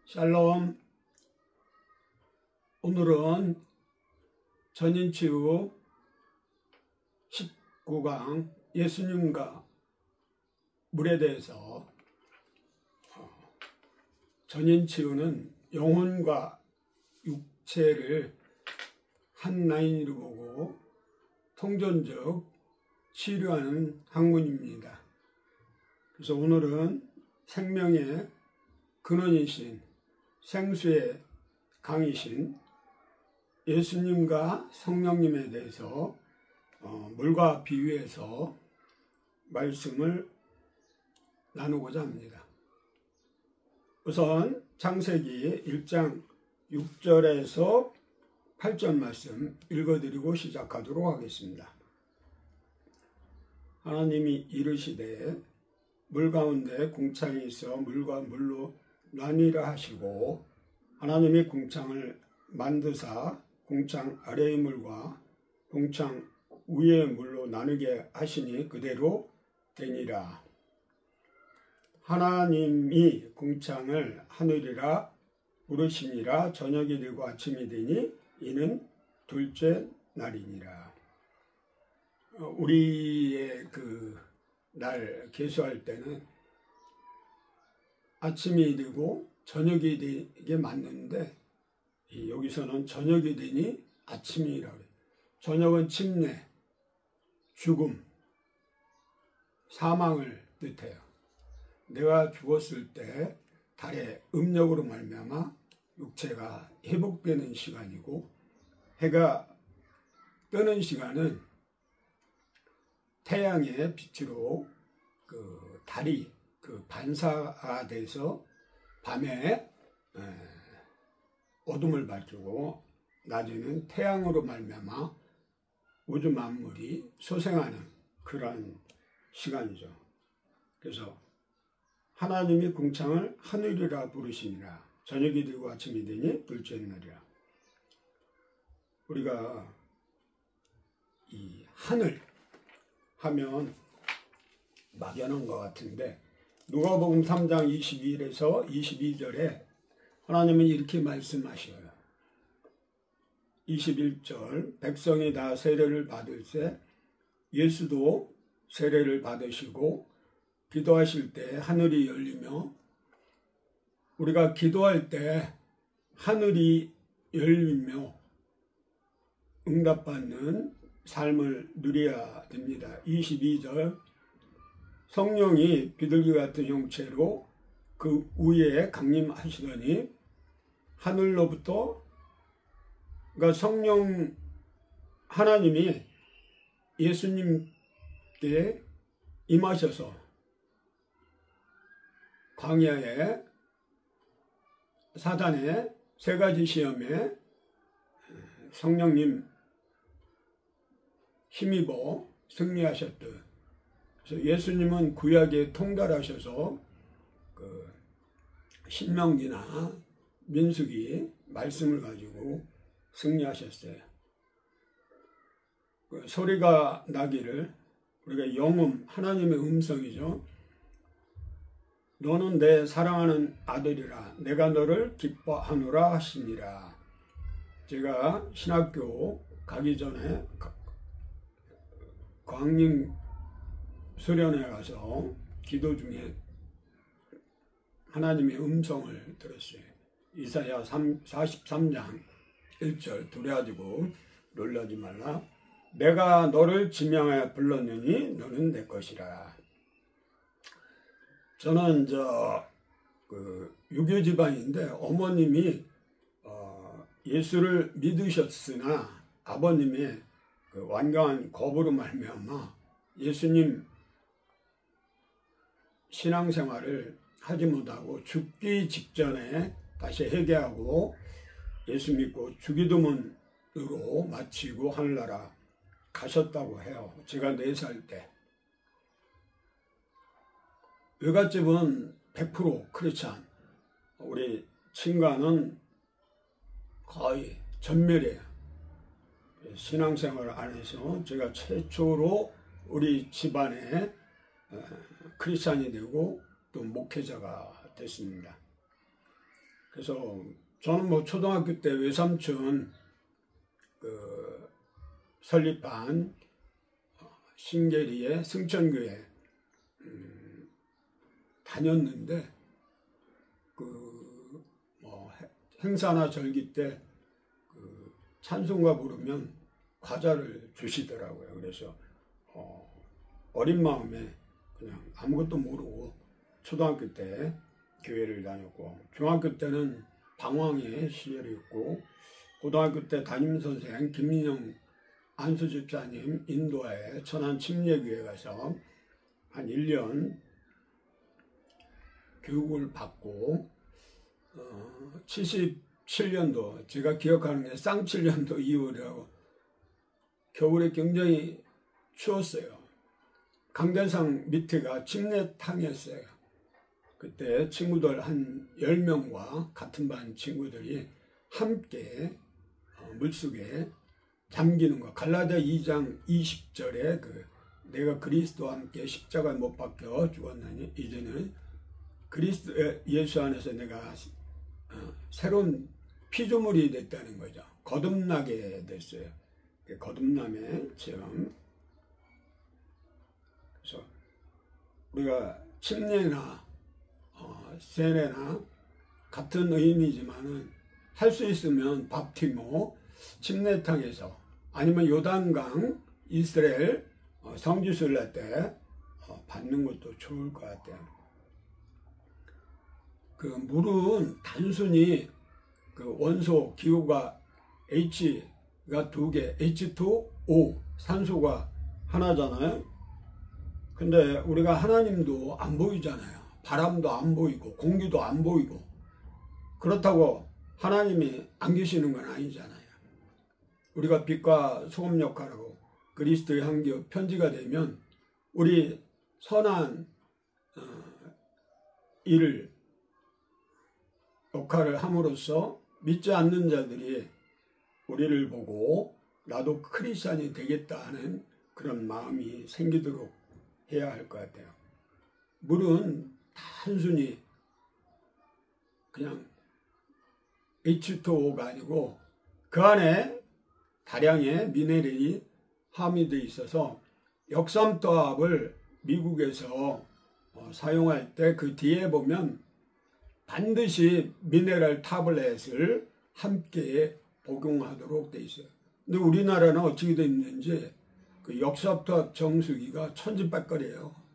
샬롬. 오늘은 전인치유 19강 예수님과 물에 대해서 전인치유는 영혼과 육체를 한 라인으로 보고 통전적 치료하는 학문입니다. 그래서 오늘은 생명의 근원이신 생수의 강이신 예수님과 성령님에 대해서 물과 비유해서 말씀을 나누고자 합니다. 우선 창세기 1장 6절에서 8절 말씀 읽어드리고 시작하도록 하겠습니다. 하나님이 이르시되 물 가운데 궁창이 있어 물과 물로 나뉘라 하시고 하나님이 궁창을 만드사 궁창 아래의 물과 궁창 위의 물로 나누게 하시니 그대로 되니라. 하나님이 궁창을 하늘이라 부르시니라. 저녁이 되고 아침이 되니 이는 둘째 날이니라. 우리의 날 계수할 때는 아침이 되고 저녁이 되게 맞는데 여기서는 저녁이 되니 아침이라고 해요. 저녁은 침례, 죽음, 사망을 뜻해요. 내가 죽었을 때 달의 음력으로 말미암아 육체가 회복되는 시간이고, 해가 뜨는 시간은 태양의 빛으로 달이 반사가 돼서 밤에 어둠을 밝히고 낮에는 태양으로 말미암아 우주 만물이 소생하는 그러한 시간이죠. 그래서 하나님이 궁창을 하늘이라 부르시니라. 저녁이 되고 아침이 되니 둘째 날이라. 우리가 이 하늘 하면 막연한 것 같은데 누가복음 3장 21에서 22절에 하나님은 이렇게 말씀하셔요. 21절 백성이 다 세례를 받을세 예수도 세례를 받으시고 기도하실 때 하늘이 열리며, 우리가 기도할 때 하늘이 열리며 응답받는 삶을 누려야 됩니다. 22절 성령이 비둘기 같은 형체로 그 위에 강림하시더니 하늘로부터, 그러니까 성령 하나님이 예수님께 임하셔서 광야에 사단의 세 가지 시험에 성령님 힘입어 승리하셨듯, 그래서 예수님은 구약에 통달하셔서 신명기나 민수기 말씀을 가지고 승리하셨어요. 소리가 나기를, 우리가 영음, 하나님의 음성이죠. 너는 내 사랑하는 아들이라 내가 너를 기뻐하노라 하시니라. 제가 신학교 가기 전에 광림 수련회 가서 기도 중에 하나님의 음성을 들었어요. 이사야 43장 1절 두려워하고 놀라지 말라. 내가 너를 지명하여 불렀느니 너는 내 것이라. 저는 유교 집안인데 어머님이 예수를 믿으셨으나 아버님의 완강한 거부로 말미암아 예수님 신앙생활을 하지 못하고 죽기 직전에 다시 회개하고 예수 믿고 주기도문으로 마치고 하늘나라 가셨다고 해요. 제가 4살 때. 외갓집은 100% 크리스찬, 우리 친가는 거의 전멸이에요. 신앙생활 안에서 제가 최초로 우리 집안에 크리스찬이 되고 또 목회자가 됐습니다. 그래서 저는 뭐 초등학교 때 외삼촌 설립한 신계리의 승천교회 다녔는데 뭐 행사나 절기 때 찬송가 부르면 과자를 주시더라고요. 그래서 어린 마음에 그냥 아무것도 모르고 초등학교 때 교회를 다녔고, 중학교 때는 방황의 시절이었고, 고등학교 때 담임선생 김민영 안수집사님 인도하에 천안 침례교회 가서 한 1년 교육을 받고 77년도 제가 기억하는 게 쌍칠년도 2월이라고 겨울에 굉장히 추웠어요. 강대상 밑에가 침례탕이었어요. 그때 친구들 한 10명과 같은 반 친구들이 함께 물속에 잠기는 거. 갈라디아 2장 20절에 내가 그리스도와 함께 십자가에 못 박혀 죽었나니 이제는 그리스도 예수 안에서 내가 새로운 피조물이 됐다는 거죠. 거듭나게 됐어요. 거듭남의 체험. 그래서 우리가 침례나 세례나 같은 의미지만은 할 수 있으면 밥티모 침례탕에서 아니면 요단강 이스라엘 성지순례 때 받는 것도 좋을 것 같아요. 물은 단순히 원소 기호가 H가 2개, H2O 산소가 하나잖아요. 근데 우리가 하나님도 안 보이잖아요. 바람도 안 보이고 공기도 안 보이고, 그렇다고 하나님이 안 계시는 건 아니잖아요. 우리가 빛과 소금 역할하고 그리스도의 향기 편지가 되면 우리 선한 일을 역할을 함으로써 믿지 않는 자들이 우리를 보고 나도 크리스찬이 되겠다 하는 그런 마음이 생기도록 해야 할 것 같아요. 물은 단순히 그냥 H2O가 아니고 그 안에 다량의 미네랄이 함유되어 있어서 역삼투압을 미국에서 사용할 때 그 뒤에 보면 반드시 미네랄 타블렛을 함께 복용하도록 되어 있어요. 근데 우리나라는 어떻게 되어 있는지 역삼투압 정수기가 천지백거리예요.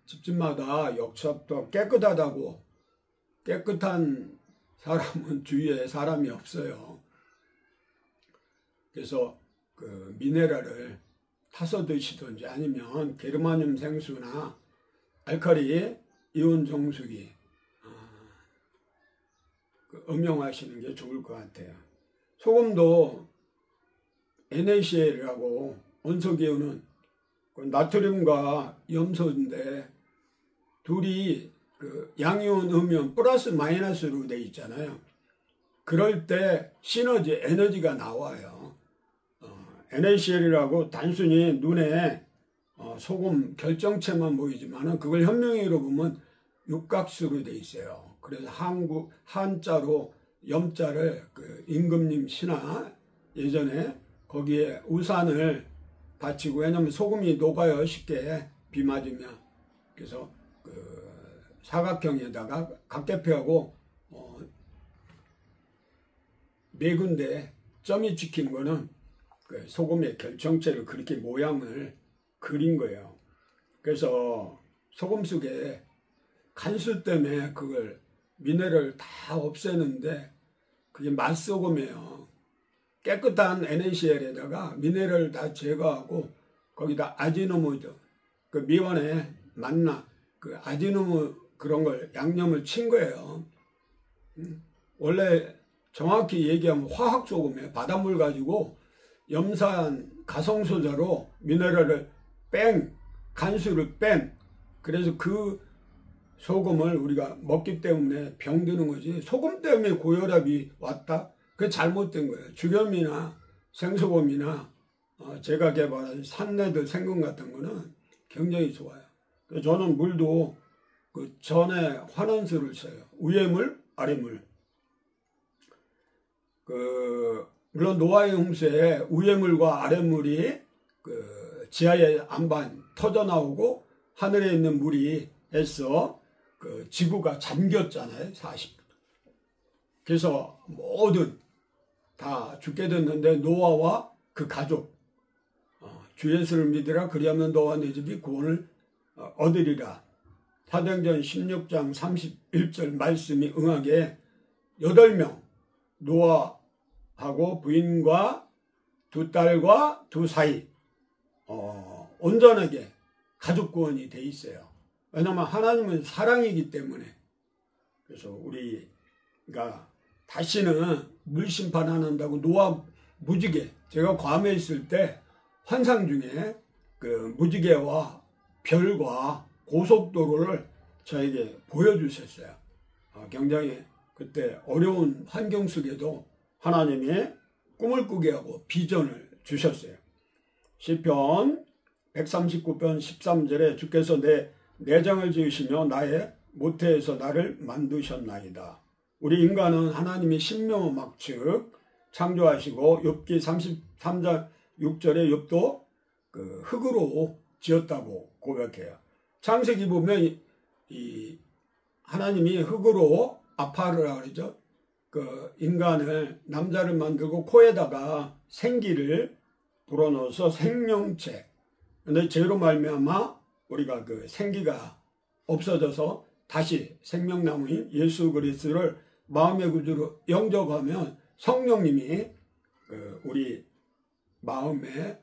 집집마다 역삼투압 깨끗하다고, 깨끗한 사람은 주위에 사람이 없어요. 그래서 미네랄을 타서 드시든지 아니면 게르마늄 생수나 알칼리 이온 정수기 음용하시는 게 좋을 것 같아요. 소금도 NaCl이라고 원소기호는 나트륨과 염소인데 둘이 양이온, 음이온, 플러스 마이너스로 돼 있잖아요. 그럴 때 시너지, 에너지가 나와요. NaCl이라고 단순히 눈에 소금 결정체만 보이지만 그걸 현명히로 보면 육각수로 돼 있어요. 그래서 한자로 염자를 임금님 신화 예전에 거기에 우산을 받치고, 왜냐면 소금이 녹아요, 쉽게 비 맞으면. 그래서 사각형에다가 각대표하고 네 군데 점이 찍힌 거는 소금의 결정체를 그렇게 모양을 그린 거예요. 그래서 소금 속에 간수 때문에 그걸 미네랄을 다 없애는데 그게 맛소금이에요. 깨끗한 NaCl에다가 미네랄을 다 제거하고 거기다 아지노모이드, 미원에 만나 아지노모 그런 걸 양념을 친 거예요. 원래 정확히 얘기하면 화학소금이에요. 바닷물 가지고 염산 가성소자로 미네랄을 간수를 그래서 그 소금을 우리가 먹기 때문에 병드는 거지, 소금 때문에 고혈압이 왔다? 그게 잘못된 거예요. 죽염이나 생소금이나 제가 개발한 산내들 생금 같은 거는 굉장히 좋아요. 저는 물도 전에 환원수를 써요. 위에 물, 아랫물. 물론 노아의 홍수에 위의 물과 아랫물이 지하의 안반 터져 나오고 하늘에 있는 물이 해서 지구가 잠겼잖아요. 40. 그래서 모든 다 죽게 됐는데 노아와 그 가족 주 예수를 믿으라 그리하면 너와 네 집이 구원을 얻으리라. 사도행전 16장 31절 말씀이 응하게 8명 노아하고 부인과 2딸과 2 사이 온전하게 가족 구원이 돼 있어요. 왜냐하면 하나님은 사랑이기 때문에. 그래서 우리가 다시는 물심판 안 한다고 노아 무지개, 제가 괌에 있을 때 환상 중에 무지개와 별과 고속도로를 저에게 보여주셨어요. 굉장히 그때 어려운 환경 속에도 하나님이 꿈을 꾸게 하고 비전을 주셨어요. 시편 139편 13절에 주께서 내 내장을 지으시며 나의 모태에서 나를 만드셨나이다. 우리 인간은 하나님이 신묘막측 창조하시고 욥기 33장 6절에 욥도 흙으로 지었다고 고백해요. 창세기 보면 이 하나님이 흙으로 아파르라 그러죠. 인간을 남자를 만들고 코에다가 생기를 불어넣어서 생명체. 근데 죄로 말미암아 우리가 생기가 없어져서 다시 생명나무인 예수 그리스도를 마음의 구주로 영접하면 성령님이 우리 마음에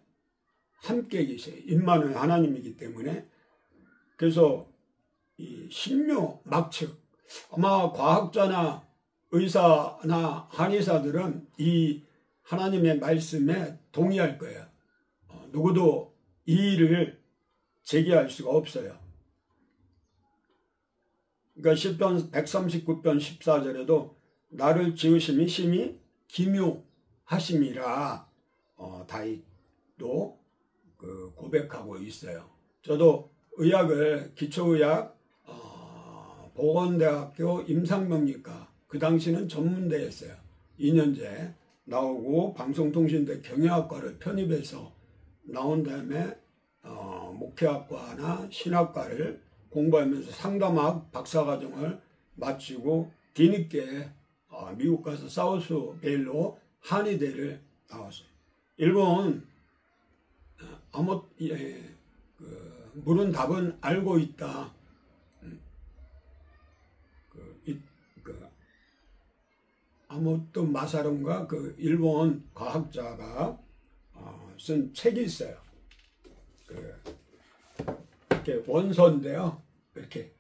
함께 계세요. 임마누엘 하나님이기 때문에. 그래서 이 신묘막측, 아마 과학자나 의사나 한의사들은 이 하나님의 말씀에 동의할 거예요. 누구도 이의를 제기할 수가 없어요. 그러니까 시편 139편 14절에도 나를 지으심이 심히 기묘하심이라 다윗도 고백하고 있어요. 저도 의학을 기초의학 보건대학교 임상병리과 그 당시는 전문대였어요. 2년제 나오고 방송통신대 경영학과를 편입해서 나온 다음에 목회학과나 신학과를 공부하면서 상담학 박사과정을 마치고 뒤늦게 미국 가서 사우스베일로 한의대를 나왔어요. 일본 물은 답은 알고 있다. 아모토 마사론가 일본 과학자가 쓴 책이 있어요. 이렇게 원서인데요. 이렇게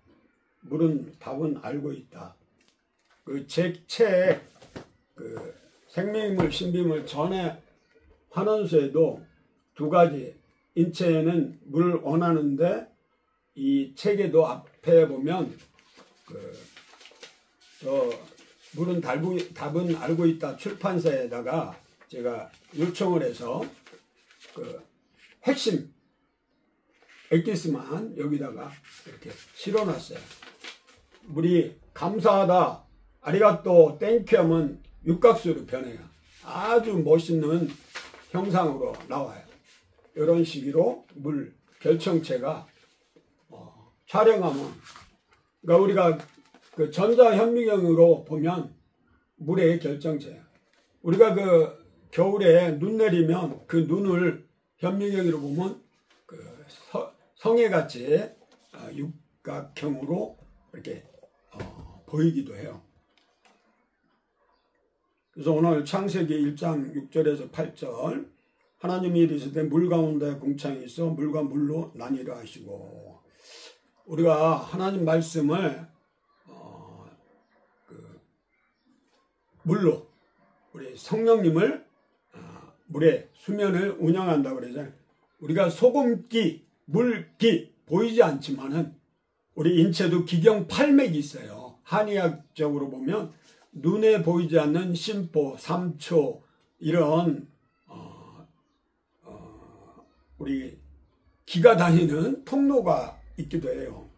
물은 답은 알고 있다. 책 생명임을 신비임을 전에 환원서에도 2가지 인체에는 물을 원하는데 이 책에도 앞에 보면 물은 답은 알고 있다 출판사에다가 제가 요청을 해서 핵심 엑기스만 여기다가 이렇게 실어놨어요. 물이 감사하다, 아리가또, 땡큐 하면 육각수로 변해요. 아주 멋있는 형상으로 나와요. 이런 식으로 물 결정체가 촬영하면, 그러니까 우리가 전자현미경으로 보면 물의 결정체예요. 우리가 겨울에 눈 내리면 그 눈을 현미경으로 보면 성에같이 육각형으로 이렇게 보이기도 해요. 그래서 오늘 창세기 1장 6절에서 8절 하나님이 이르시되 물 가운데 궁창이 있어 물과 물로 나뉘라 하시고, 우리가 하나님 말씀을 물로 우리 성령님을 물의 수면을 운영한다고 그러잖아요. 우리가 소금기, 물기 보이지 않지만은 우리 인체도 기경 8맥이 있어요. 한의학적으로 보면 눈에 보이지 않는 심포, 삼초 이런 우리 기가 다니는 통로가 있기도 해요.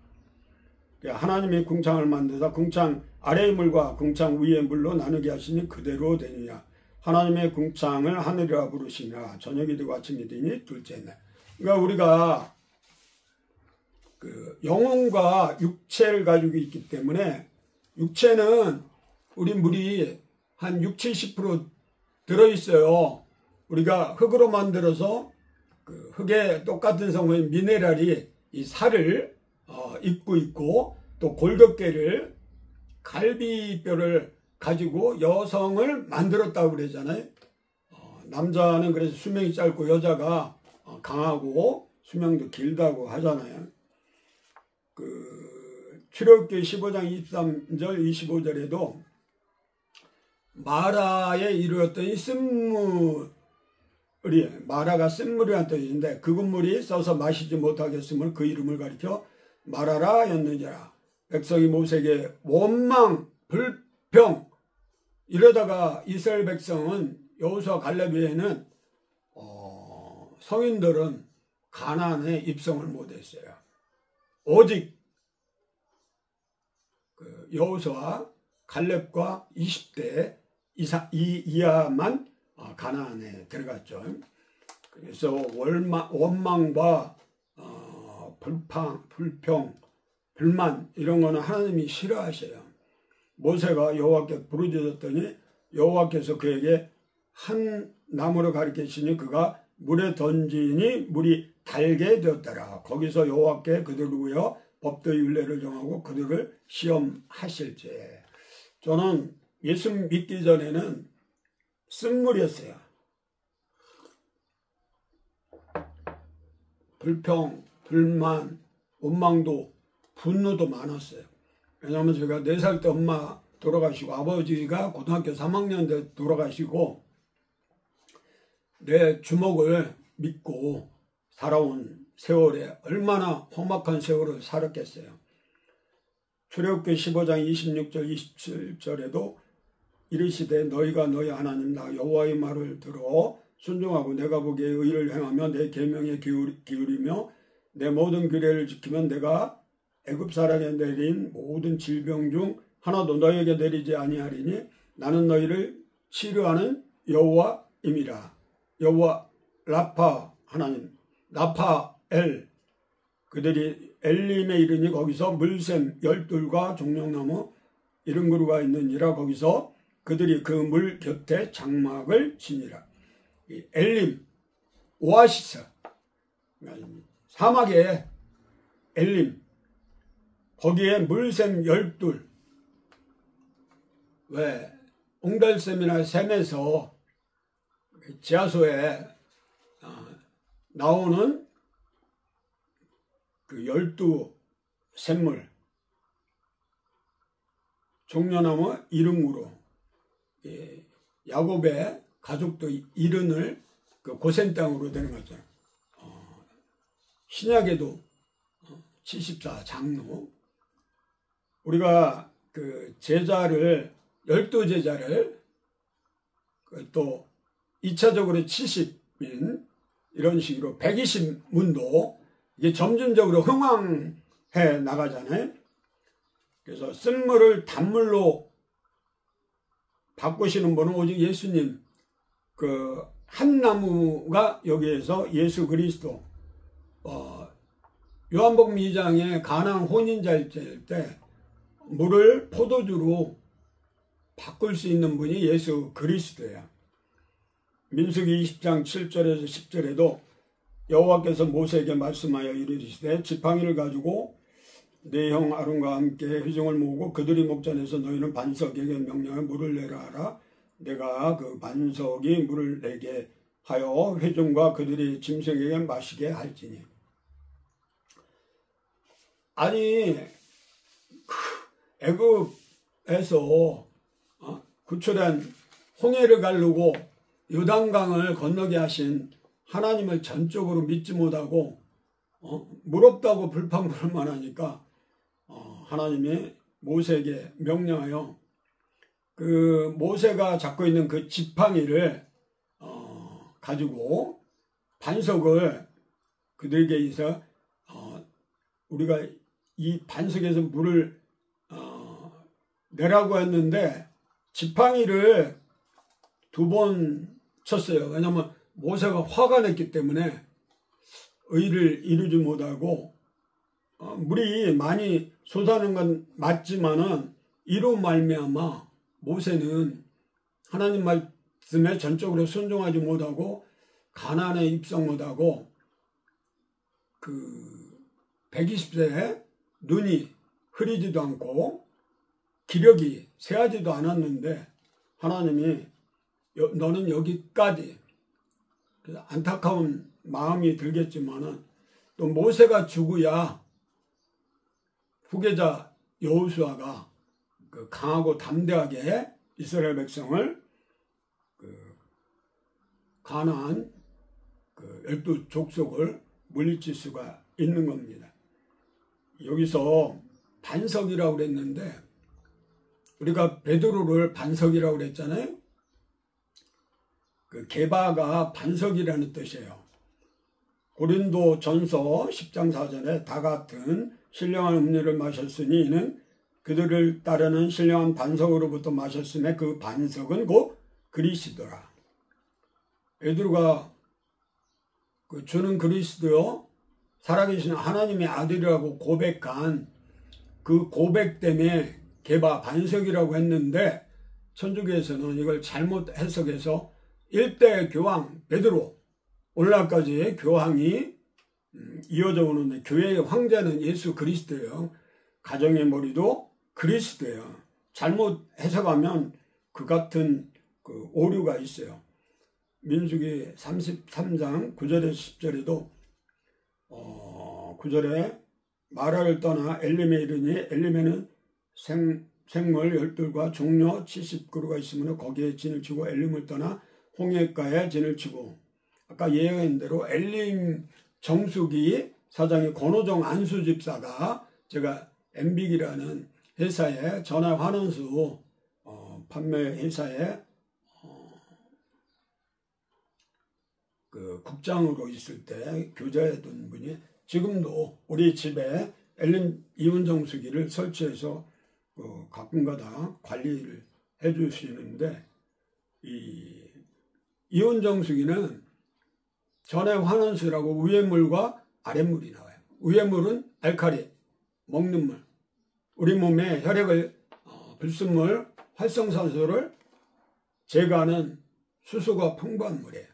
하나님이 궁창을 만드사 궁창 아래의 물과 궁창 위의 물로 나누게 하시니 그대로 되느냐. 하나님의 궁창을 하늘이라 부르시니라. 저녁이 되고 아침이 되니 둘째 날. 그러니까 우리가 그 영혼과 육체를 가지고 있기 때문에 육체는 우리 물이 한 60~70% 들어있어요. 우리가 흙으로 만들어서 그 흙에 똑같은 성분의 미네랄이 이 살을 입고 있고 또 골격계를 갈비뼈를 가지고 여성을 만들었다고 그러잖아요. 남자는 그래서 수명이 짧고 여자가 강하고 수명도 길다고 하잖아요. 그 출애굽기 15장 23절 25절에도 마라에 이르렀더니 쓴물이 마라가 쓴물이라는 뜻인데 그 국물이 써서 마시지 못하겠음을 그 이름을 가리켜 마라라 였느니라. 백성이 모세에게 원망 불평 이러다가 이스라엘 백성은 여호수아 갈렙 외에는 성인들은 가나안에 입성을 못했어요. 오직 그 여호수아 갈렙과 20대 이하만 가나안에 들어갔죠. 그래서 원망과 불평, 불만 이런 거는 하나님이 싫어하셔요. 모세가 여호와께 부르짖었더니 여호와께서 그에게 한 나무를 가리키시니 그가 물에 던지니 물이 달게 되었더라. 거기서 여호와께 그들을 위하여 법도의 율례를 정하고 그들을 시험하실지. 저는 예수 믿기 전에는 쓴물이었어요. 불평, 불만, 원망도 분노도 많았어요. 왜냐하면 제가 4살 때 엄마 돌아가시고 아버지가 고등학교 3학년 때 돌아가시고 내 주먹을 믿고 살아온 세월에 얼마나 험악한 세월을 살았겠어요. 출애굽기 15장 26절 27절에도 이르시되 너희가 너희 하나님 나 여호와의 말을 들어 순종하고 내가 보기에 의를 행하며 내 계명에 기울이며 내 모든 규례를 지키면 내가 애굽 사람에 내린 모든 질병 중 하나도 너희에게 내리지 아니하리니 나는 너희를 치료하는 여호와임이라. 여호와 라파 하나님 라파엘 그들이 엘림에 이르니 거기서 물샘 열둘과 종려나무 이른 그루가 있느니라. 거기서 그들이 그 물 곁에 장막을 치니라. 엘림 오아시스 사막의 엘림 거기에 물샘 열둘 왜 옹달샘이나 샘에서 지하수에 나오는 그 12샘물 종려나무 이름으로 야곱의 가족도 이른을 그 고센 땅으로 되는 거죠. 신약에도 74 장로 우리가 그 제자를 12제자를 또 2차적으로 70인 이런 식으로 120문도 이게 점진적으로 흥왕해 나가잖아요. 그래서 쓴물을 단물로 바꾸시는 분은 오직 예수님 그 한 나무가 여기에서 예수 그리스도 요한복음 2장에 가나안 혼인잔치일 때 물을 포도주로 바꿀 수 있는 분이 예수 그리스도예요. 민수기 20장 7절에서 10절에도 여호와께서 모세에게 말씀하여 이르시되 지팡이를 가지고 내 형 아론과 함께 회중을 모으고 그들이 목전에서 너희는 반석에게 명령하여 물을 내라 하라. 내가 그 반석이 물을 내게 하여 회중과 그들이 짐승에게 마시게 할지니. 아니 애굽에서 구출한 홍해를 가르고 요단강을 건너게 하신 하나님을 전적으로 믿지 못하고 물 없다고 불평불만 하니까 하나님이 모세에게 명령하여 그 모세가 잡고 있는 그 지팡이를 가지고 반석을 그들에게 있어 우리가 이 반석에서 물을 내라고 했는데 지팡이를 2번 쳤어요. 왜냐하면 모세가 화가 냈기 때문에 의를 이루지 못하고 물이 많이 솟아나는 건 맞지만은 이로 말미암아 모세는 하나님 말씀에 전적으로 순종하지 못하고 가나안에 입성 못하고 120세에 눈이 흐리지도 않고 기력이 새하지도 않았는데 하나님이 너는 여기까지, 안타까운 마음이 들겠지만은 또 모세가 죽어야 후계자 여호수아가 강하고 담대하게 이스라엘 백성을 가나안 12족속을 물리칠 수가 있는 겁니다. 여기서 반석이라고 그랬는데 우리가 베드로를 반석이라고 그랬잖아요. 게바가 반석이라는 뜻이에요. 고린도 전서 10장 4절에 다 같은 신령한 음료를 마셨으니 이는 그들을 따르는 신령한 반석으로부터 마셨음에 그 반석은 곧 그리스도라. 베드로가 주는 그리스도요 살아계신 하나님의 아들이라고 고백한 그 고백 때문에 게바 반석이라고 했는데 천주교에서는 이걸 잘못 해석해서 일대 교황 베드로, 오늘날까지 교황이 이어져 오는데 교회의 황제는 예수 그리스도예요. 가정의 머리도 그리스도예요. 잘못 해석하면 그 같은 오류가 있어요. 민수기 33장 9절에서 10절에도 9절에 마라를 떠나 엘림에 이르니 엘림에는 생물 12과 종려 70그루가 있으므로 거기에 진을 치고 엘림을 떠나 홍해가에 진을 치고, 아까 예언한 대로 엘림 정수기 사장이 권호정 안수 집사가 제가 엠빅이라는 회사에 전화 환원수 판매 회사에 국장으로 있을 때 교제했던 분이 지금도 우리 집에 엘림 이온 정수기를 설치해서 가끔가다 관리를 해주시는데, 이 이온 정수기는 전해 환원수라고 위에 물과 아래 물이 나와요. 위에 물은 알칼리, 먹는 물, 우리 몸에 혈액을 불순물, 활성산소를 제거하는 수소가 풍부한 물이에요.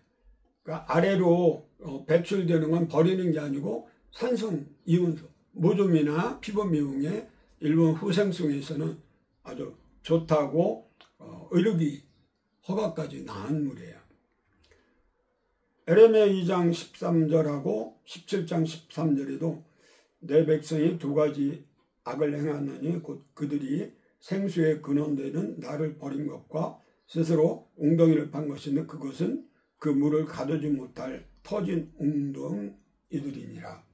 그러니까 아래로 배출되는 건 버리는 게 아니고 산성 이온소, 모둠이나 피부 미용의 일본 후생성에서는 아주 좋다고 의료기 허가까지 나은 물이에요. 에레미야 2장 13절하고 17장 13절에도 내 백성이 2가지 악을 행하느니 곧 그들이 생수의 근원되는 나를 버린 것과 스스로 웅덩이를 판 것인데 그것은 그 물을 가두지 못할 터진 웅덩이들이니라.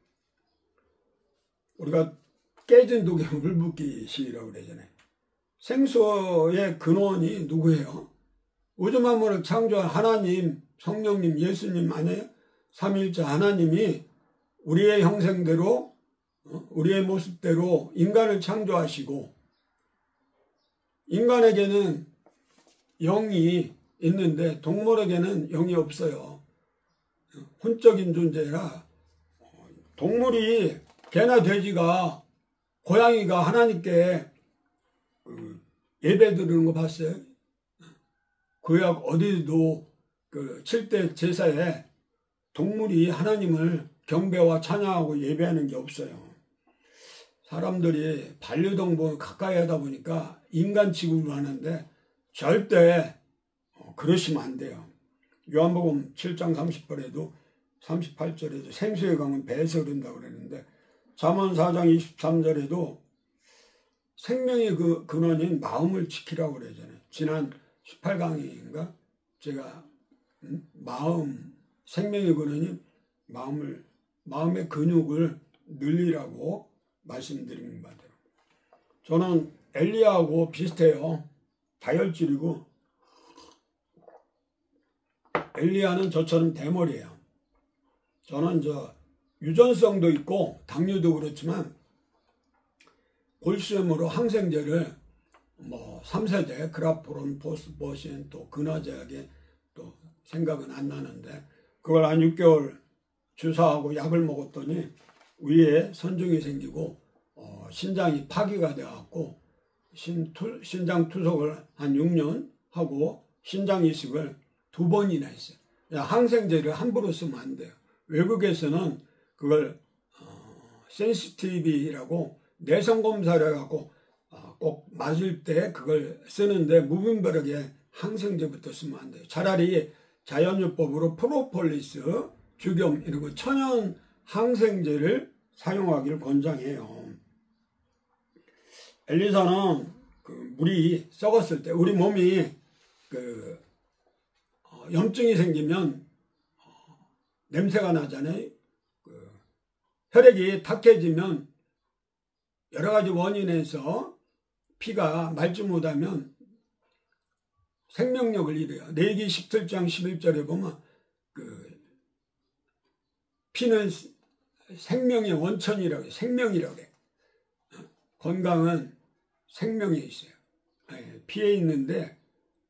우리가 깨진 독에 물 붓기 시라고 그러잖아요. 생수의 근원이 누구예요? 우주 만물을 창조한 하나님, 성령님, 예수님 아니에요? 삼위일체 하나님이 우리의 형상대로 우리의 모습대로 인간을 창조하시고, 인간에게는 영이 있는데 동물에게는 영이 없어요. 혼적인 존재라. 동물이 개나 돼지가 고양이가 하나님께 예배 드리는 거 봤어요? 구약 어디도 7대 제사에 동물이 하나님을 경배와 찬양하고 예배하는 게 없어요. 사람들이 반려동물 가까이 하다 보니까 인간 취급을 하는데 절대 그러시면 안 돼요. 요한복음 7장 38절에도 생수의 강은 배에서 흐른다고 그랬는데, 잠언 4장 23절에도 생명의 근원인 마음을 지키라고 그러잖아요. 지난 18강인가 제가 생명의 근원인 마음의 근육을 늘리라고 말씀드린 바대로. 저는 엘리야하고 비슷해요. 다혈질이고, 엘리야는 저처럼 대머리예요. 저는 유전성도 있고 당뇨도 그렇지만 골수염으로 항생제를 뭐 3세대 그라포론, 포스포신, 또 근화제약에 또 생각은 안 나는데 그걸 한 6개월 주사하고 약을 먹었더니 위에 선중이 생기고 신장이 파기가 되어갖고 신장 투석을 한 6년 하고 신장 이식을 2번이나 했어요. 항생제를 함부로 쓰면 안 돼요. 외국에서는 그걸 센시티비라고 내성 검사를 해갖고 꼭 맞을 때 그걸 쓰는데 무분별하게 항생제부터 쓰면 안 돼요. 차라리 자연요법으로 프로폴리스, 죽염 이런 거 천연 항생제를 사용하기를 권장해요. 엘리사는 그 물이 썩었을 때 우리 몸이 그 염증이 생기면 냄새가 나잖아요. 그 혈액이 탁해지면 여러 가지 원인에서 피가 맑지 못하면 생명력을 잃어요. 레위기 17장 11절에 보면 그 피는 생명의 원천이라고 해요. 생명이라고 해요. 건강은 생명에 있어요. 피에 있는데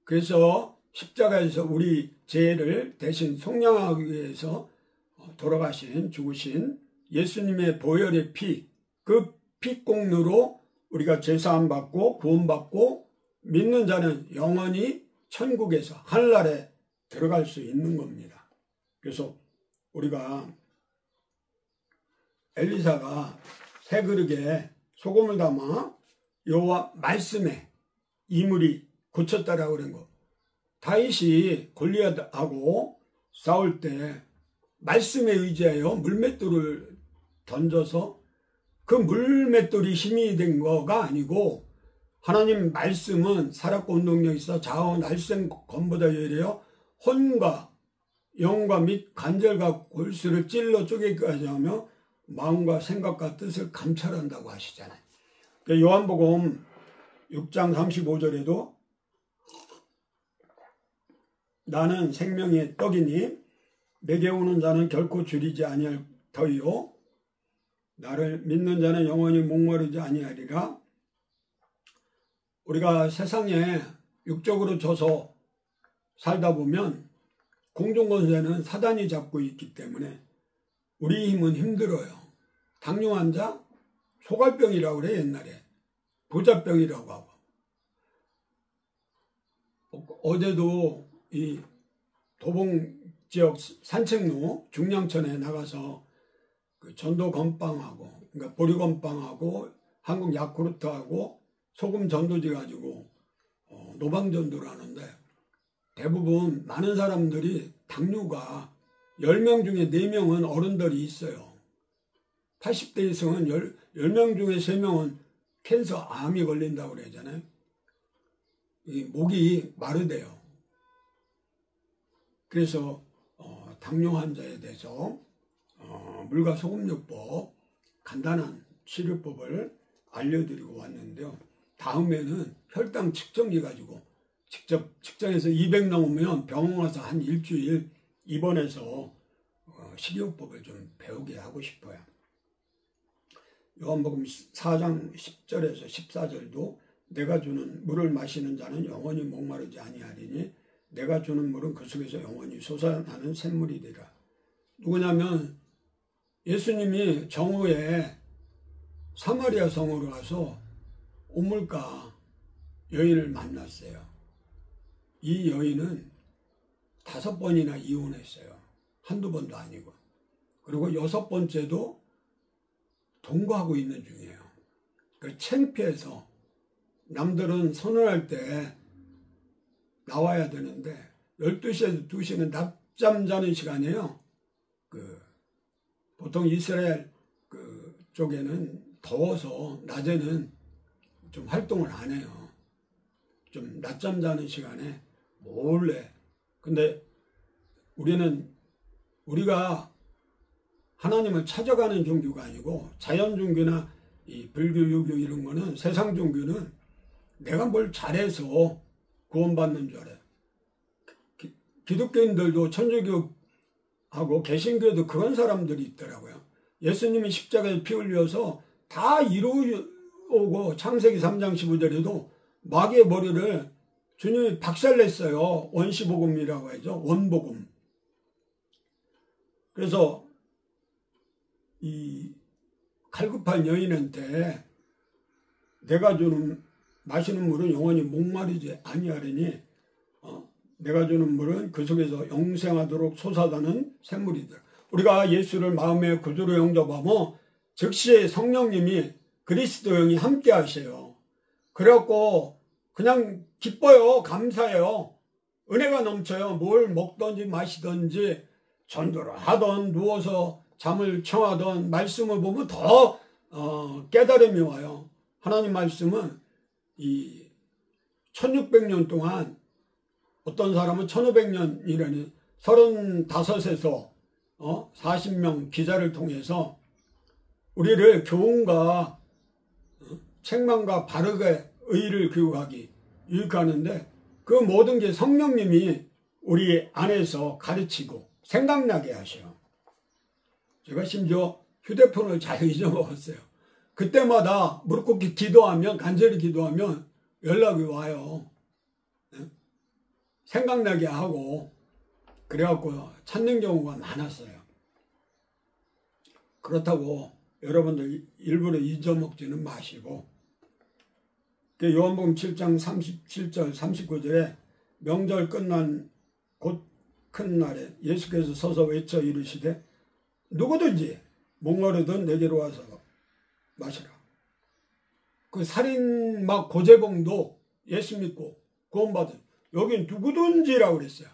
그래서 십자가에서 우리 죄를 대신 속량하기 위해서 돌아가신 죽으신 예수님의 보혈의 피, 그 피공로로 우리가 제사함 받고 구원받고 믿는 자는 영원히 천국에서 하늘나라에 들어갈 수 있는 겁니다. 그래서 우리가 엘리사가 새 그릇에 소금을 담아 여호와 말씀에 이물이 고쳤다라고 그런 거. 다윗이 골리앗하고 싸울 때 말씀에 의지하여 물맷돌을 던져서 그 물맷돌이 힘이 된 거가 아니고 하나님 말씀은 살았고 운동력이 있어 좌우 날쌘 검보다 열려 혼과 영과 및 관절과 골수를 찔러 쪼개기까지 하며 마음과 생각과 뜻을 감찰한다고 하시잖아요. 요한복음 6장 35절에도 나는 생명의 떡이니 내게 오는 자는 결코 줄이지 아니할 터이요 나를 믿는 자는 영원히 목마르지 아니하리라. 우리가 세상에 육적으로 져서 살다 보면 공중권세는 사단이 잡고 있기 때문에 우리 힘은 힘들어요. 당뇨 환자 소갈병이라고 그래 옛날에. 부자병이라고 하고. 어제도 이 도봉지역 산책로 중량천에 나가서 그 전도 건빵하고 그러니까 보리 건빵하고 한국 야쿠르트하고 소금 전도지 가지고 노방전도를 하는데 대부분 많은 사람들이 당뇨가 10명 중에 4명은 어른들이 있어요. 80대 이상은 10명 중에 3명은 캔서 암이 걸린다고 그러잖아요. 이 목이 마르대요. 그래서 당뇨 환자에 대해서 물과 소금요법 간단한 치료법을 알려드리고 왔는데요. 다음에는 혈당 측정기 가지고 직접 측정해서 200 넘으면 병원 가서 한 일주일 입원해서 식이요법을 좀 배우게 하고 싶어요. 요한복음 4장 10절에서 14절도 내가 주는 물을 마시는 자는 영원히 목마르지 아니하리니 내가 주는 물은 그 속에서 영원히 솟아나는 샘물이 되리라. 누구냐면 예수님이 정오에 사마리아 성으로 가서 우물가 여인을 만났어요. 이 여인은 5번이나 이혼했어요. 한두 번도 아니고. 그리고 6번째도 동거하고 있는 중이에요. 그 창피해서 남들은 선언할 때 나와야 되는데 12시에서 2시는 낮잠 자는 시간이에요. 보통 이스라엘 쪽에는 더워서 낮에는 좀 활동을 안 해요. 좀 낮잠 자는 시간에 몰래. 근데 우리가 하나님을 찾아가는 종교가 아니고 자연 종교나 이 불교, 유교 이런 거는 세상 종교는 내가 뭘 잘해서 구원받는 줄 알아요. 기독교인들도 천주교하고 개신교도 그런 사람들이 있더라고요. 예수님이 십자가에 피 흘려서 다 이루어 오고 창세기 3장 15절에도 마귀의 머리를 주님이 박살냈어요. 원시복음이라고 하죠. 원복음. 그래서 이 칼급한 여인한테 내가 주는 마시는 물은 영원히 목마르지 아니하리니 내가 주는 물은 그 속에서 영생하도록 솟아나는 샘물이다. 우리가 예수를 마음의 구주로 영접하면 즉시 성령님이 그리스도 영이 함께 하셔요. 그래갖고 그냥 기뻐요. 감사해요. 은혜가 넘쳐요. 뭘 먹든지 마시든지 전도를 하던 누워서 잠을 청하던 말씀을 보면 더 깨달음이 와요. 하나님 말씀은 이 1600년 동안 어떤 사람은 1500년이라니 35에서 40명 기자를 통해서 우리를 교훈과 책망과 바르게 의를 교육하기 유익하는데 그 모든 게 성령님이 우리 안에서 가르치고 생각나게 하셔요. 제가 심지어 휴대폰을 잘 잊어먹었어요. 그때마다 무릎 꿇기 기도하면 간절히 기도하면 연락이 와요. 생각나게 하고 그래갖고 찾는 경우가 많았어요. 그렇다고 여러분들 일부러 잊어먹지는 마시고 요한복음 7장 37절 39절에 명절 끝난 곧 큰 날에 예수께서 서서 외쳐 이르시되 누구든지 목마르든 내게로 와서 마시라. 그 살인 막 고재봉도 예수 믿고 구원받은 여긴 누구든지라고 그랬어요.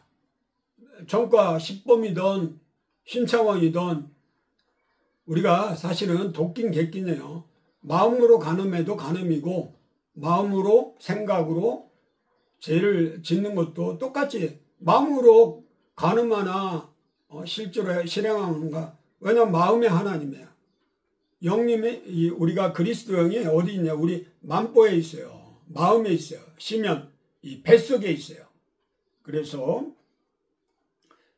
전과 십범이든 신창왕이든 우리가 사실은 도끼는 객기네요. 마음으로 간음해도 간음이고 마음으로 생각으로 죄를 짓는 것도 똑같이 마음으로 간음하나 실제로 실행하는가. 왜냐하면 마음의 하나님이에요. 영님이 우리가 그리스도 영이 어디 있냐. 우리 만보에 있어요. 마음에 있어요. 시면 이 뱃속에 있어요. 그래서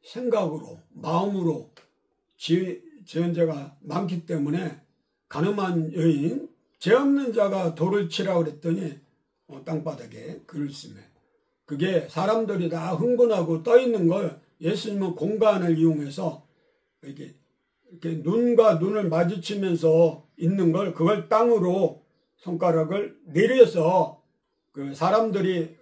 생각으로 마음으로 지은 죄가 많기 때문에 간음한 여인 죄 없는 자가 돌을 치라고 그랬더니 땅바닥에 글을 쓰며 그게 사람들이 다 흥분하고 떠있는 걸 예수님은 공간을 이용해서 이렇게 눈과 눈을 마주치면서 있는 걸 그걸 땅으로 손가락을 내려서 그 사람들이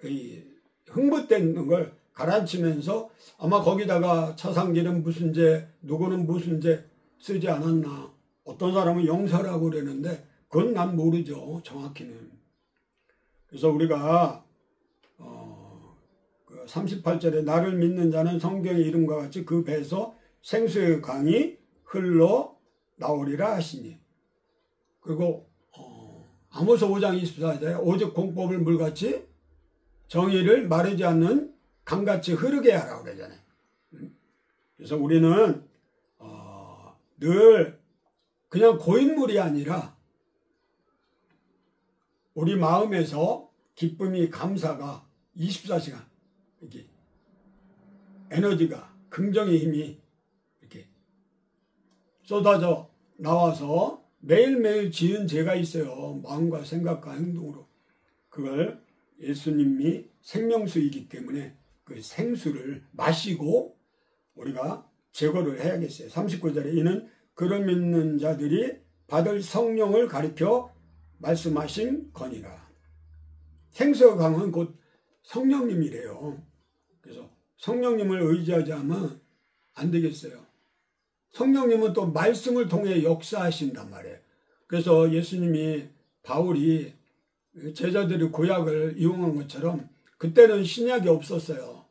흥분되는 걸 가라앉히면서 아마 거기다가 차상기는 무슨 죄 누구는 무슨 죄 쓰지 않았나. 어떤 사람은 용서라고 그러는데 그건 난 모르죠. 정확히는. 그래서 우리가 38절에 나를 믿는 자는 성경의 이름과 같이 그 배에서 생수의 강이 흘러 나오리라 하시니. 그리고 아모스 5장 24절에 오직 공법을 물같이 정의를 마르지 않는 강같이 흐르게 하라고 그러잖아요. 그래서 우리는 늘 그냥 고인물이 아니라 우리 마음에서 기쁨이 감사가 24시간 이렇게 에너지가 긍정의 힘이 이렇게 쏟아져 나와서 매일매일 지은 죄가 있어요. 마음과 생각과 행동으로. 그걸 예수님이 생명수이기 때문에 그 생수를 마시고 우리가 제거를 해야겠어요. 39절에 이는 그를 믿는 자들이 받을 성령을 가리켜 말씀하신 거니라. 생수의 강은 곧 성령님이래요. 그래서 성령님을 의지하지 않으면 안 되겠어요. 성령님은 또 말씀을 통해 역사하신단 말이에요. 그래서 예수님이 바울이 제자들이 구약을 이용한 것처럼 그때는 신약이 없었어요.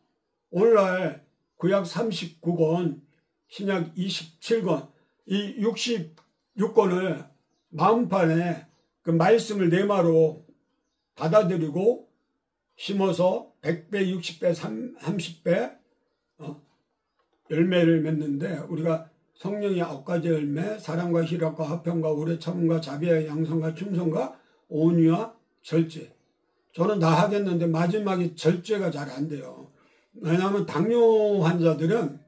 오늘날 구약 39권, 신약 27권, 이 66권을 마음판에 그 말씀을 내마로 받아들이고 심어서 100배, 60배, 30배 열매를 맺는데 우리가 성령의 9가지 열매, 사랑과 희락과 화평과 오래 참음과 자비와 양성과 충성과 온유와 절제. 저는 다 하겠는데 마지막에 절제가 잘 안 돼요. 왜냐하면 당뇨 환자들은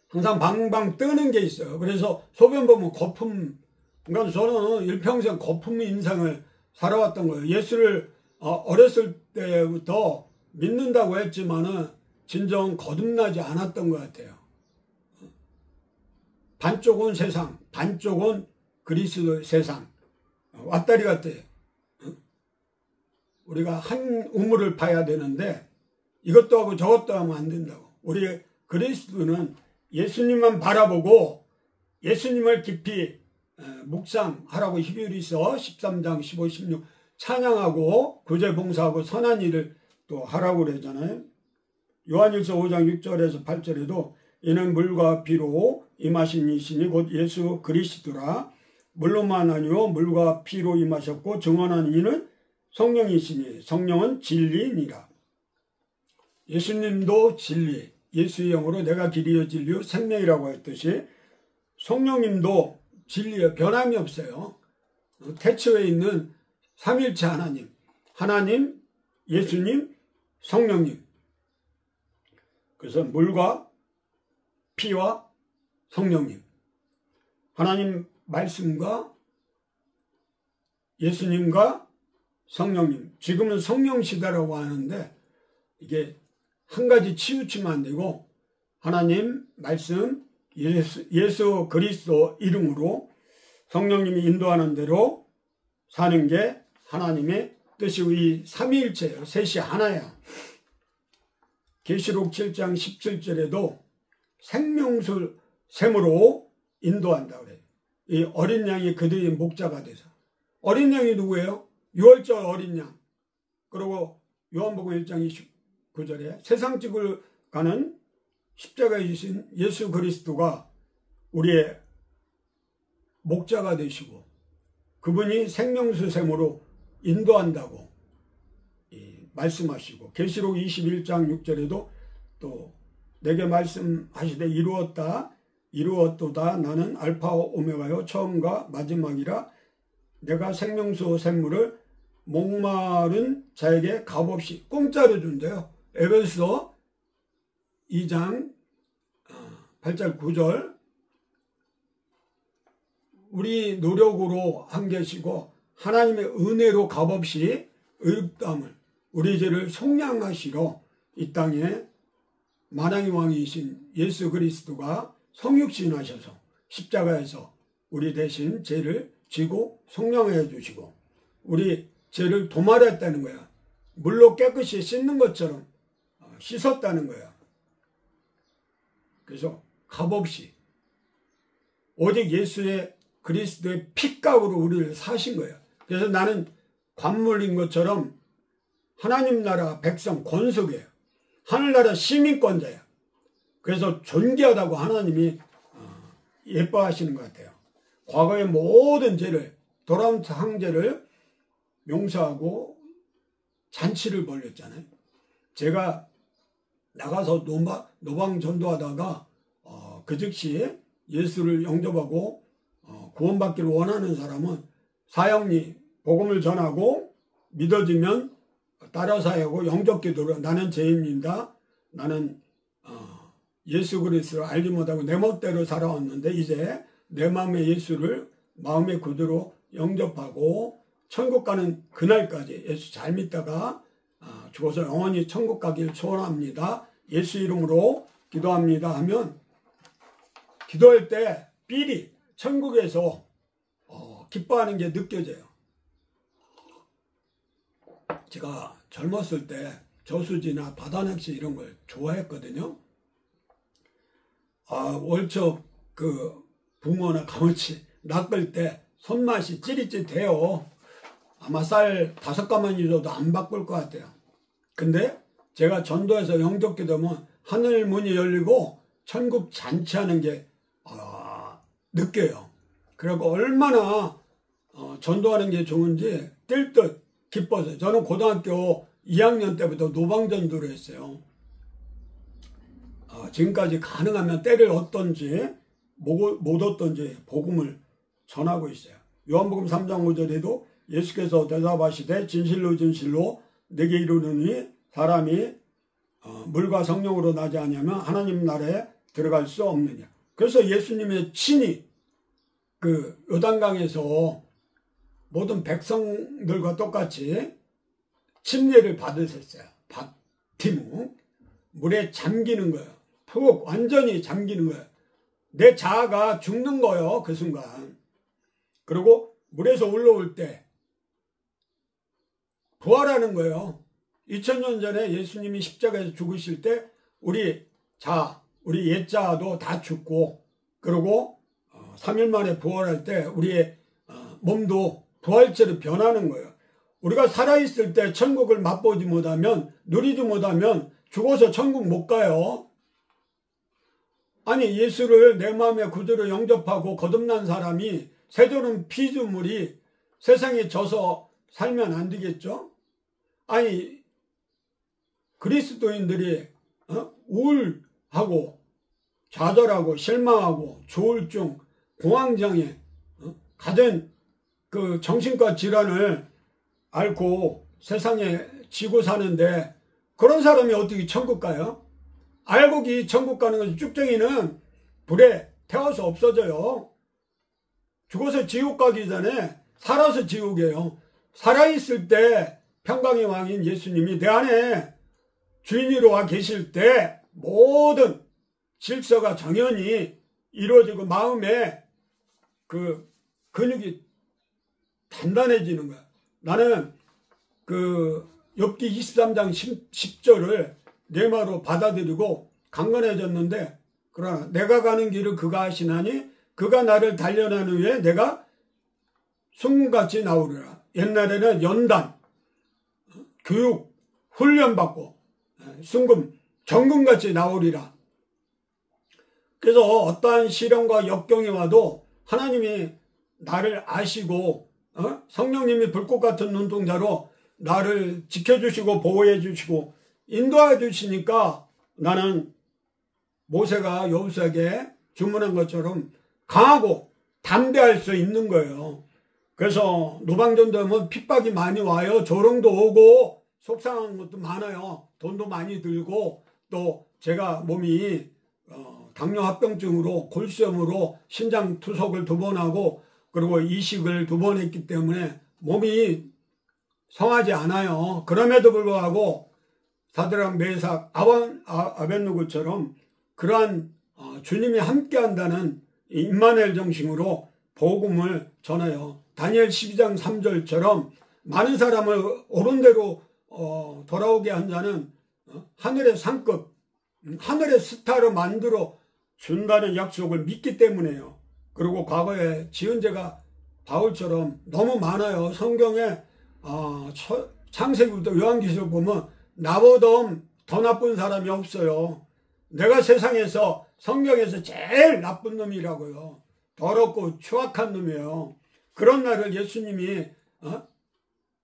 항상 방방 뜨는 게 있어요. 그래서 소변 보면 거품 그러니까 저는 일평생 거품 인생을 살아왔던 거예요. 예수를 어렸을 때부터 믿는다고 했지만은 진정 거듭나지 않았던 것 같아요. 반쪽은 세상, 반쪽은 그리스도 세상. 왔다리 갔대. 우리가 한 우물을 파야 되는데 이것도 하고 저것도 하면 안 된다고. 우리 그리스도는 예수님만 바라보고 예수님을 깊이 묵상하라고 히브리서 13장 15, 16 찬양하고 구제 봉사하고 선한 일을 또 하라고 그러잖아요. 요한일서 5장 6절에서 8절에도 이는 물과 피로 임하신 이시니 곧 예수 그리스도라. 물로만 아니요 물과 피로 임하셨고 증언하는 이는 성령이시니 성령은 진리니라. 예수님도 진리, 예수의 영으로 내가 길이요 진리요 생명이라고 했듯이 성령님도 진리에 변함이 없어요. 태초에 있는 삼일체 하나님, 하나님, 예수님, 성령님. 그래서 물과 피와 성령님, 하나님 말씀과 예수님과 성령님. 지금은 성령 시대라고 하는데 이게 한 가지 치우치면 안 되고 하나님 말씀, 예수 그리스도 이름으로 성령님이 인도하는 대로 사는 게 하나님의 뜻이고 이 삼위일체예요. 셋이 하나야. 계시록 7장 17절에도 생명수 샘으로 인도한다 그래요. 이 어린 양이 그들의 목자가 돼서. 어린 양이 누구예요? 6월절 어린 양. 그리고 요한복음 1장 29절에 세상 찍을 가는 십자가에 주신 예수 그리스도가 우리의 목자가 되시고 그분이 생명수 샘으로 인도한다고 말씀하시고 계시록 21장 6절에도 또 내게 말씀하시되 이루었도다 나는 알파와 오메가요 처음과 마지막이라. 내가 생명수 샘물을 목마른 자에게 값없이 공짜로 준대요. 에베소 2장 8절 9절 우리 노력으로 한 것이고 하나님의 은혜로 값없이 의롭다함을 우리 죄를 속량하시러 이 땅에 만왕의 왕이신 예수 그리스도가 성육신하셔서 십자가에서 우리 대신 죄를 지고 속량해 주시고 우리 죄를 도말했다는 거야. 물로 깨끗이 씻는 것처럼 씻었다는 거야. 그래서 값없이 오직 예수의 그리스도의 피값으로 우리를 사신 거야. 그래서 나는 관물인 것처럼 하나님 나라 백성 권속이에요. 하늘나라 시민권자야. 그래서 존귀하다고 하나님이 예뻐하시는 것 같아요. 과거의 모든 죄를 돌아온 항죄를 용서하고 잔치를 벌였잖아요. 제가 나가서 노방 전도하다가 그 즉시 예수를 영접하고 구원받기를 원하는 사람은 사형리 복음을 전하고 믿어지면 따라 사하고 영접기도로 나는 죄인입니다. 나는 예수 그리스도를 알지 못하고 내 멋대로 살아왔는데 이제 내 마음의 예수를 마음의 구주로 영접하고 천국 가는 그날까지 예수 잘 믿다가 죽어서 영원히 천국 가기를 소원합니다. 예수 이름으로 기도합니다 하면 기도할 때 삘이 천국에서 기뻐하는 게 느껴져요. 제가 젊었을 때 저수지나 바다낚시 이런 걸 좋아했거든요. 월척 그 붕어나 가물치 낚을 때 손맛이 찌릿찌릿해요. 아마 쌀 5가마니 줘도 안 바꿀 것 같아요. 근데 제가 전도해서 영접게 되면 하늘 문이 열리고 천국 잔치하는 게 느껴요. 그리고 얼마나 전도하는 게 좋은지 뛸 듯 기뻐서 저는 고등학교 2학년 때부터 노방전도를 했어요. 지금까지 가능하면 때를 얻든지 못 얻든지 복음을 전하고 있어요. 요한복음 3장 5절에도 예수께서 대답하시되 진실로 진실로 내게 이르노니 사람이 물과 성령으로 나지 아니하면 하나님 나라에 들어갈 수 없느냐. 그래서 예수님의 친히 그 요단강에서 모든 백성들과 똑같이 침례를 받으셨어요. 바티무. 물에 잠기는 거예요. 푹 완전히 잠기는 거예요. 내 자아가 죽는 거예요. 그 순간. 그리고 물에서 올라올 때 부활하는 거예요. 2000년 전에 예수님이 십자가에서 죽으실 때 우리 옛자도 다 죽고, 그리고 3일 만에 부활할 때 우리의 몸도 부활체로 변하는 거예요. 우리가 살아있을 때 천국을 맛보지 못하면, 누리지 못하면 죽어서 천국 못 가요. 아니, 예수를 내 마음의 구주로 영접하고 거듭난 사람이 새도는 피조물이 세상에 져서 살면 안 되겠죠? 아니, 그리스도인들이 우울하고 좌절하고 실망하고 조울증, 공황장애, 가진 그 정신과 질환을 앓고 세상에 지고 사는데 그런 사람이 어떻게 천국 가요? 알곡이 천국 가는 것이, 쭉정이는 불에 태워서 없어져요. 죽어서 지옥 가기 전에 살아서 지옥이에요. 살아있을 때 평강의 왕인 예수님이 내 안에 주인으로 와 계실 때 모든 질서가 정연히 이루어지고 마음에 그 근육이 단단해지는 거야. 나는 그 욥기 23장 10절을 내 말로 받아들이고 강건해졌는데, 그러나 내가 가는 길을 그가 아시나니 그가 나를 단련한 후에 내가 순금같이 나오리라. 옛날에는 연단, 교육, 훈련받고 순금, 정금같이 나오리라. 그래서 어떠한 시련과 역경이 와도 하나님이 나를 아시고 성령님이 불꽃 같은 눈동자로 나를 지켜주시고 보호해 주시고 인도해 주시니까 나는 모세가 여호수아에게 주문한 것처럼 강하고 담대할 수 있는 거예요. 그래서 노방전도하면 핍박이 많이 와요. 조롱도 오고 속상한 것도 많아요. 돈도 많이 들고, 또 제가 몸이 당뇨합병증으로 골수염으로 신장 투석을 2번 하고, 그리고 이식을 2번 했기 때문에 몸이 성하지 않아요. 그럼에도 불구하고 사드락, 메삭, 아벳느고처럼 그러한 주님이 함께한다는 임마누엘 정신으로 복음을 전해요. 다니엘 12장 3절처럼 많은 사람을 옳은 대로 돌아오게 한 자는 하늘의 상급, 하늘의 스타로 만들어 준다는 약속을 믿기 때문에요. 그리고 과거에 지은 죄가 바울처럼 너무 많아요. 성경에 창세기부터 요한계시록 보면 나보다 더 나쁜 사람이 없어요. 내가 세상에서, 성경에서 제일 나쁜 놈이라고요. 더럽고 추악한 놈이에요. 그런 나를 예수님이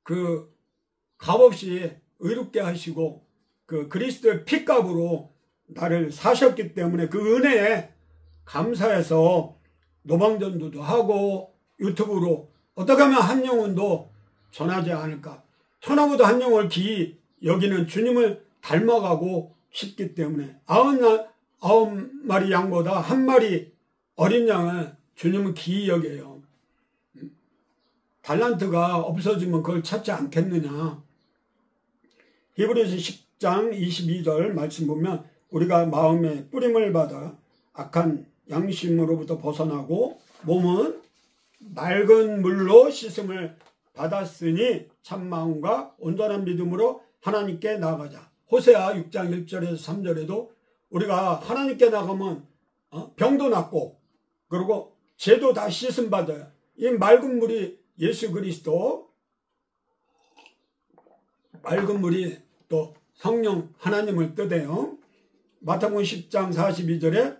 그 값없이 의롭게 하시고 그 그리스도의 피값으로 나를 사셨기 때문에 그 은혜에 감사해서 노방전도도 하고 유튜브로 어떻게 하면 한 영혼도 전하지 않을까. 천하보다 한 영혼을 기이 여기는 주님을 닮아가고 싶기 때문에 99마리 양보다 1마리 어린 양을 주님은 기이 여겨요. 달란트가 없어지면 그걸 찾지 않겠느냐. 히브리서 10장 22절 말씀 보면 우리가 마음에 뿌림을 받아 악한 양심으로부터 벗어나고 몸은 맑은 물로 씻음을 받았으니 참마음과 온전한 믿음으로 하나님께 나아가자. 호세아 6장 1절에서 3절에도 우리가 하나님께 나가면 병도 낫고 그리고 죄도 다 씻음 받아요. 이 맑은 물이 예수 그리스도, 맑은 물이 또 성령 하나님을 뜻해요. 마태복음 10장 42절에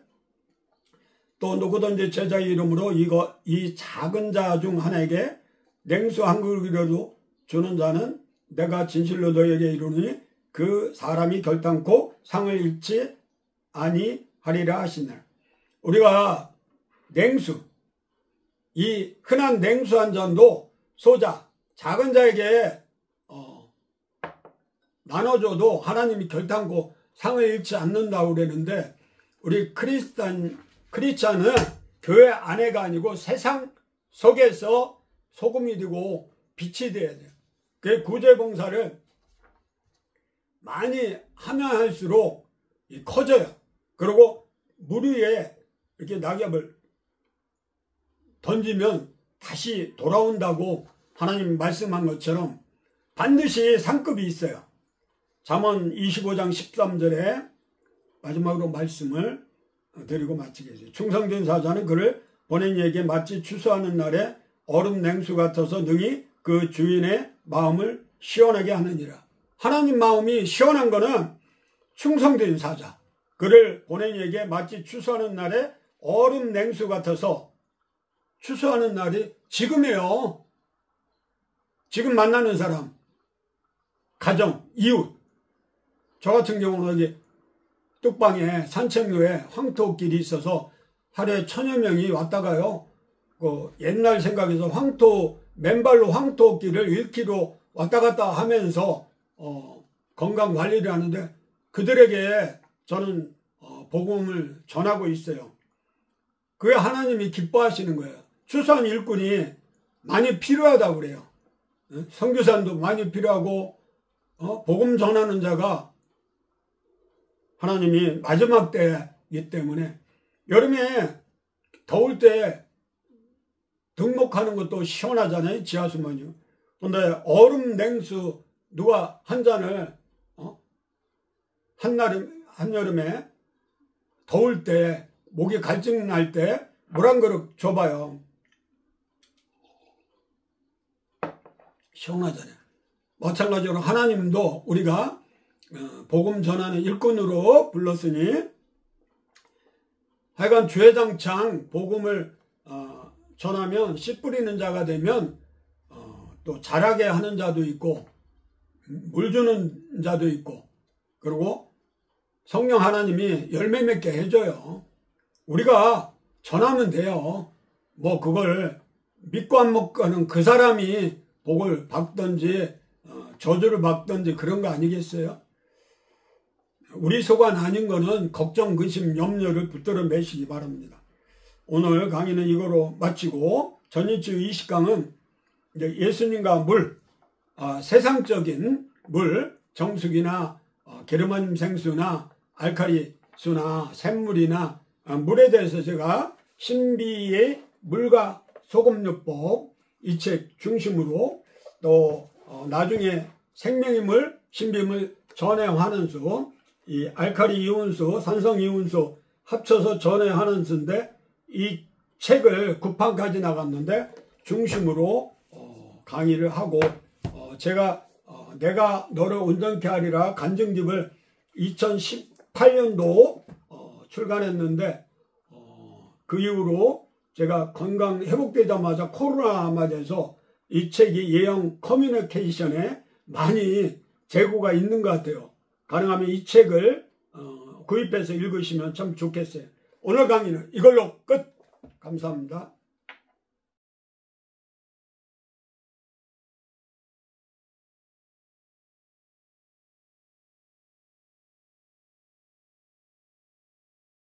또 누구든지 제자의 이름으로 이 작은 자 중 하나에게 냉수 한 그릇이라도 주는 자는 내가 진실로 너에게 이르노니 그 사람이 결단코 상을 잃지 아니하리라 하시네. 우리가 냉수, 이 흔한 냉수 한 잔도 소자, 작은 자에게 나눠줘도 하나님이 결단코 상을 잃지 않는다고 그러는데, 우리 크리스찬은 교회 안에가 아니고 세상 속에서 소금이 되고 빛이 돼야 돼요. 그 구제봉사를 많이 하면 할수록 커져요. 그리고 물 위에 이렇게 낙엽을 던지면 다시 돌아온다고 하나님 말씀한 것처럼 반드시 상급이 있어요. 잠언 25장 13절에 마지막으로 말씀을 드리고 마치겠습니다. 충성된 사자는 그를 보낸 이에게 마치 추수하는 날에 얼음 냉수 같아서 능히 그 주인의 마음을 시원하게 하느니라. 하나님 마음이 시원한 거는 충성된 사자. 그를 보낸 이에게 마치 추수하는 날에 얼음 냉수 같아서, 추수하는 날이 지금이에요. 지금 만나는 사람, 가정, 이웃. 저 같은 경우는 여기 뚝방에 산책로에 황토길이 있어서 하루에 1000여 명이 왔다가요. 그 옛날 생각에서 맨발로 황토길을 1km 왔다 갔다 하면서 건강 관리를 하는데 그들에게 저는 복음을 전하고 있어요. 그게 하나님이 기뻐하시는 거예요. 추수한 일꾼이 많이 필요하다고 그래요. 선교사님도 많이 필요하고 복음 전하는 자가 하나님이 마지막 때이기 때문에 여름에 더울 때 등목하는 것도 시원하잖아요. 지하수만요. 근데 얼음 냉수 누가 한 잔을 한여름에 더울 때 목이 갈증 날 때 물 한 그릇 줘봐요. 시원하잖아요. 마찬가지로 하나님도 우리가 복음 전하는 일꾼으로 불렀으니 하여간 주회장창 복음을 전하면 씨 뿌리는 자가 되면 또 자라게 하는 자도 있고 물 주는 자도 있고 그리고 성령 하나님이 열매 맺게 해줘요. 우리가 전하면 돼요. 뭐 그걸 믿고 안 먹고는 그 사람이 복을 받든지 저주를 받든지 그런 거 아니겠어요? 우리 소관 아닌 거는 걱정, 근심, 염려를 붙들어 매시기 바랍니다. 오늘 강의는 이거로 마치고 전일주 20강은 이제 예수님과 물, 세상적인 물, 정수기나 게르마늄 생수나 알칼리수나 샘물이나 물에 대해서 제가 신비의 물과 소금요법 이 책 중심으로 또 나중에 생명의 물, 신비물, 전해환원수, 이 알칼리 이온수, 산성 이온수 합쳐서 전해환원수인데 이 책을 9판까지 나갔는데 중심으로 강의를 하고 제가 내가 너를 온전케 하리라 간증집을 2018년도 출간했는데 그 이후로 제가 건강 회복되자마자 코로나 맞아서 이 책이 예형 커뮤니케이션에 많이 재고가 있는 것 같아요. 가능하면 이 책을 구입해서 읽으시면 참 좋겠어요. 오늘 강의는 이걸로 끝. 감사합니다.